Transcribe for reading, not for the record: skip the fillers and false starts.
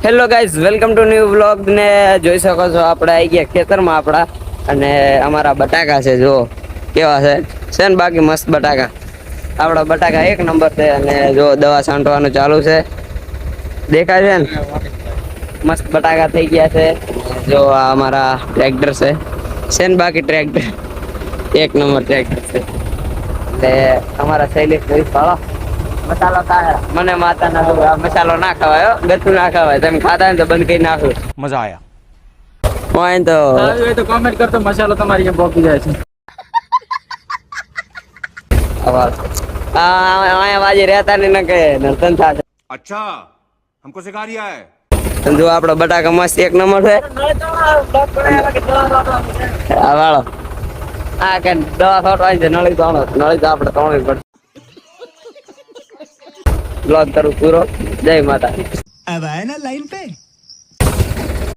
Hello guys, welcome to new vlog. ને જોઈ શકો છો આપણે આવી ગયા ખેતરમાં આપણા, અને અમારા બટાકા છે. જો કેવા છે ને બાકી મસ્ત બટાકા. આપણા બટાકા એક નંબર છે. અને જો દવા છાંટવાનું ચાલુ છે, દેખાય છે ને મસ્ત બટાકા થઈ ગયા છે. જો આ અમારા ટ્રેક્ટર છે ને બાકી ટ્રેક્ટર એક નંબર ટ્રેક્ટર છે. એટલે અમારા શૈલેષ ભાઈ મસાલો ખાય. મને માતા ના મસાલો ના ખવાય, ગતું ના ખવાય. તમે ખાતા ને તો બંધ કરી નાખો. મજા આયા. હોય તો કોમેન્ટ કરતો મસાલો તમારી પોકી જાય છે. અહીંયા વાજી રહેતા ને કે નર્તન થાય. अच्छा हमको सिखा रिया है. જો આપડો બટાકા મસ્ત એક નંબર છે. આ વાળો આ કે દવા છોટવાની છે. નળી તો આપણે તોડવી પડશે. બ્લોગ કરું પૂરો. જય માતા. अब आए ना लाइन पे.